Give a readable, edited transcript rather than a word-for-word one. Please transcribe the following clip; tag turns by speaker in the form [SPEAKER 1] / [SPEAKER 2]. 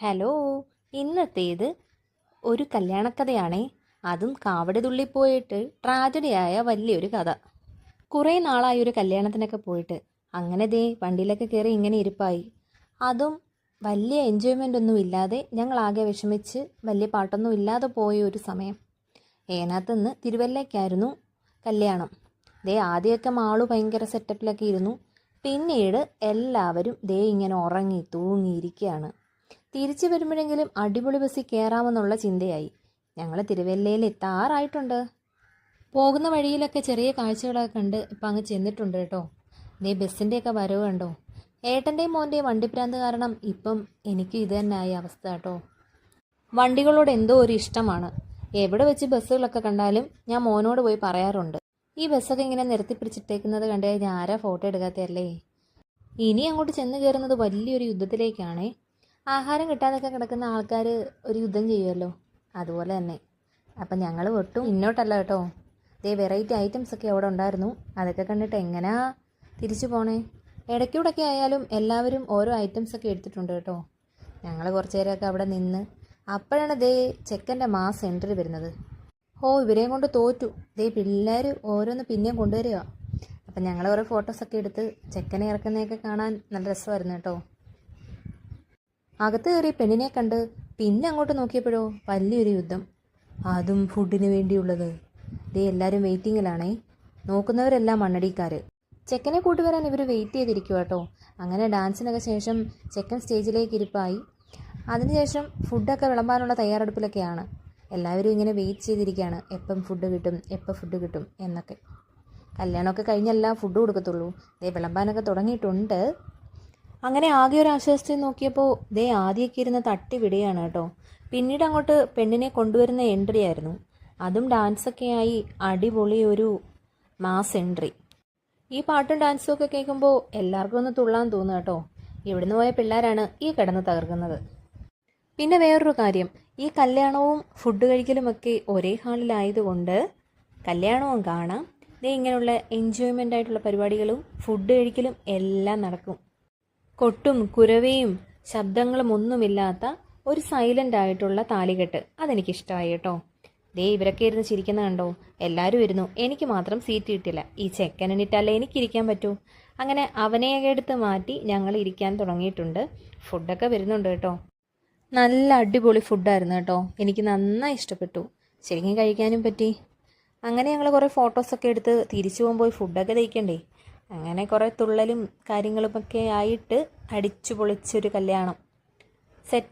[SPEAKER 1] Hello, ഇന്നത്തേത് ഒരു കല്യാണക്കഥയാണേ. അതും കാവടി തുള്ളിപ്പോയിട്ട് ട്രാജഡിയായ വലിയൊരു കഥ. കുറേ നാളായി ഒരു കല്യാണത്തിനൊക്കെ പോയിട്ട്. അങ്ങനെ ദേ വണ്ടിയിലൊക്കെ കയറി ഇങ്ങനെ ഇരിപ്പായി. അതും വലിയ എൻജോയ്മെൻ്റ് ഒന്നും ഇല്ലാതെ, ഞങ്ങളാകെ വിഷമിച്ച് വലിയ പാട്ടൊന്നും ഇല്ലാതെ പോയ ഒരു സമയം. ഏനാത്തുനിന്ന് തിരുവല്ലയ്ക്കായിരുന്നു കല്യാണം. ദേ ആദ്യമൊക്കെ മാളു ഭയങ്കര സെറ്റപ്പിലൊക്കെ ഇരുന്നു. പിന്നീട് എല്ലാവരും ദേ ഇങ്ങനെ ഉറങ്ങി തൂങ്ങിയിരിക്കുകയാണ്. തിരിച്ചു വരുമ്പോഴെങ്കിലും അടിപൊളി ബസ്സിൽ കയറാമെന്നുള്ള ചിന്തയായി. ഞങ്ങൾ തിരുവല്ലയിൽ എത്താറായിട്ടുണ്ട്. പോകുന്ന വഴിയിലൊക്കെ ചെറിയ കാഴ്ചകളൊക്കെ കണ്ട് ഇപ്പം അങ്ങ് ചെന്നിട്ടുണ്ട് കേട്ടോ. ദേ ബസ്സിൻ്റെയൊക്കെ വരവ് കണ്ടോ. ഏട്ടൻ്റെയും മോൻ്റെയും വണ്ടിപ്രാന്ത് കാരണം ഇപ്പം എനിക്ക് ഇത് തന്നെ ആയ അവസ്ഥ കേട്ടോ. വണ്ടികളോട് എന്തോ ഒരു ഇഷ്ടമാണ്. എവിടെ വെച്ച് ബസ്സുകളൊക്കെ കണ്ടാലും ഞാൻ മോനോട് പോയി പറയാറുണ്ട്, ഈ ബസ്സൊക്കെ ഇങ്ങനെ നിർത്തിപ്പിടിച്ചിട്ടേക്കുന്നത് കണ്ടു കഴിഞ്ഞാൽ ആരാ ഫോട്ടോ എടുക്കാത്തല്ലേ. ഇനി അങ്ങോട്ട് ചെന്ന് കയറുന്നത് വലിയൊരു യുദ്ധത്തിലേക്കാണേ. ആഹാരം കിട്ടാതൊക്കെ കിടക്കുന്ന ആൾക്കാർ ഒരു യുദ്ധം ചെയ്യുമല്ലോ, അതുപോലെ തന്നെ. അപ്പം ഞങ്ങൾ ഒട്ടും ഇന്നോട്ടല്ല കേട്ടോ. ദേ വെറൈറ്റി ഐറ്റംസൊക്കെ അവിടെ ഉണ്ടായിരുന്നു. അതൊക്കെ കണ്ടിട്ട് എങ്ങനെയാ തിരിച്ചു പോണേ. ഇടയ്ക്കൂടൊക്കെ ആയാലും എല്ലാവരും ഓരോ ഐറ്റംസൊക്കെ എടുത്തിട്ടുണ്ട് കേട്ടോ. ഞങ്ങൾ കുറച്ച് നേരമൊക്കെ അവിടെ നിന്ന്. അപ്പോഴാണ് ദേ ചെക്കൻ്റെ മാസ് എൻട്രി വരുന്നത്. ഇവരെയും കൊണ്ട് തോറ്റു. ദേ പിള്ളേർ ഓരോന്ന് പിന്നെയും കൊണ്ടുവരിക. അപ്പം ഞങ്ങൾ കുറേ ഫോട്ടോസൊക്കെ എടുത്ത് ചെക്കനെ ഇറക്കുന്നതൊക്കെ കാണാൻ നല്ല രസമായിരുന്നു കേട്ടോ. അകത്ത് കയറി പെണ്ണിനെ കണ്ട് പിന്നെ അങ്ങോട്ട് നോക്കിയപ്പോഴോ വലിയൊരു യുദ്ധം, അതും ഫുഡിന് വേണ്ടിയുള്ളത്. ദേ എല്ലാവരും വെയിറ്റിങ്ങിലാണേ. നോക്കുന്നവരെല്ലാം മണ്ണടിക്കാർ. ചെക്കനെ കൂട്ടുവരാൻ ഇവർ വെയിറ്റ് ചെയ്തിരിക്കുക കേട്ടോ. അങ്ങനെ ഡാൻസിനൊക്കെ ശേഷം ചെക്കൻ സ്റ്റേജിലേക്ക് ഇരിപ്പായി. അതിനുശേഷം ഫുഡൊക്കെ വിളമ്പാനുള്ള തയ്യാറെടുപ്പിലൊക്കെയാണ്. എല്ലാവരും ഇങ്ങനെ വെയിറ്റ് ചെയ്തിരിക്കുകയാണ്, എപ്പം ഫുഡ് കിട്ടും എന്നൊക്കെ. കല്യാണമൊക്കെ കഴിഞ്ഞെല്ലാം ഫുഡ് കൊടുക്കത്തുള്ളൂ. ദേ വിളമ്പാനൊക്കെ തുടങ്ങിയിട്ടുണ്ട്. അങ്ങനെ ആകെ ഒരു ആശ്വാസത്തിൽ നോക്കിയപ്പോൾ ദേ ആദ്യമൊക്കെ ഇരുന്ന് തട്ടി വിടുകയാണ് കേട്ടോ. പിന്നീട് അങ്ങോട്ട് പെണ്ണിനെ കൊണ്ടുവരുന്ന എൻട്രി ആയിരുന്നു. അതും ഡാൻസൊക്കെ ആയി അടിപൊളി ഒരു മാസ് എൻട്രി. ഈ പാട്ടും ഡാൻസും ഒക്കെ കേൾക്കുമ്പോൾ എല്ലാവർക്കും ഒന്ന് തുള്ളാൻ തോന്നുക കേട്ടോ. ഇവിടുന്ന് പോയ പിള്ളേരാണ് ഈ കിടന്ന് തകർക്കുന്നത്. പിന്നെ വേറൊരു കാര്യം, ഈ കല്യാണവും ഫുഡ് കഴിക്കലുമൊക്കെ ഒരേ ഹാളിലായതുകൊണ്ട് കല്യാണവും കാണാം, ദേ ഇങ്ങനെയുള്ള എൻജോയ്മെൻ്റ് ആയിട്ടുള്ള പരിപാടികളും ഫുഡ് കഴിക്കലും എല്ലാം നടക്കും. കൊട്ടും കുരവയും ശബ്ദങ്ങളും ഒന്നുമില്ലാത്ത ഒരു സൈലൻ്റ് ആയിട്ടുള്ള താലികെട്ട്, അതെനിക്കിഷ്ടമായി കേട്ടോ. ദേ ഇവരൊക്കെ ഇരുന്ന് ചിരിക്കുന്ന കണ്ടോ. എല്ലാവരും ഇരുന്നു, എനിക്ക് മാത്രം സീറ്റ് കിട്ടില്ല. ഈ ചെക്കനിട്ടല്ലേ എനിക്കിരിക്കാൻ പറ്റൂ. അങ്ങനെ അവനെയൊക്കെ എടുത്ത് മാറ്റി ഞങ്ങൾ ഇരിക്കാൻ തുടങ്ങിയിട്ടുണ്ട്. ഫുഡൊക്കെ വരുന്നുണ്ട് കേട്ടോ. നല്ല അടിപൊളി ഫുഡായിരുന്നു കേട്ടോ. എനിക്ക് നന്നായി ഇഷ്ടപ്പെട്ടു. ശരിക്കും കഴിക്കാനും പറ്റി. അങ്ങനെ ഞങ്ങൾ കുറേ ഫോട്ടോസൊക്കെ എടുത്ത് തിരിച്ചു പോകുമ്പോൾ ഫുഡൊക്കെ തയ്ക്കണ്ടേ. അങ്ങനെ കുറേ തുള്ളലും കാര്യങ്ങളുമൊക്കെ ആയിട്ട് അടിച്ചു പൊളിച്ചൊരു കല്യാണം സെറ്റ്.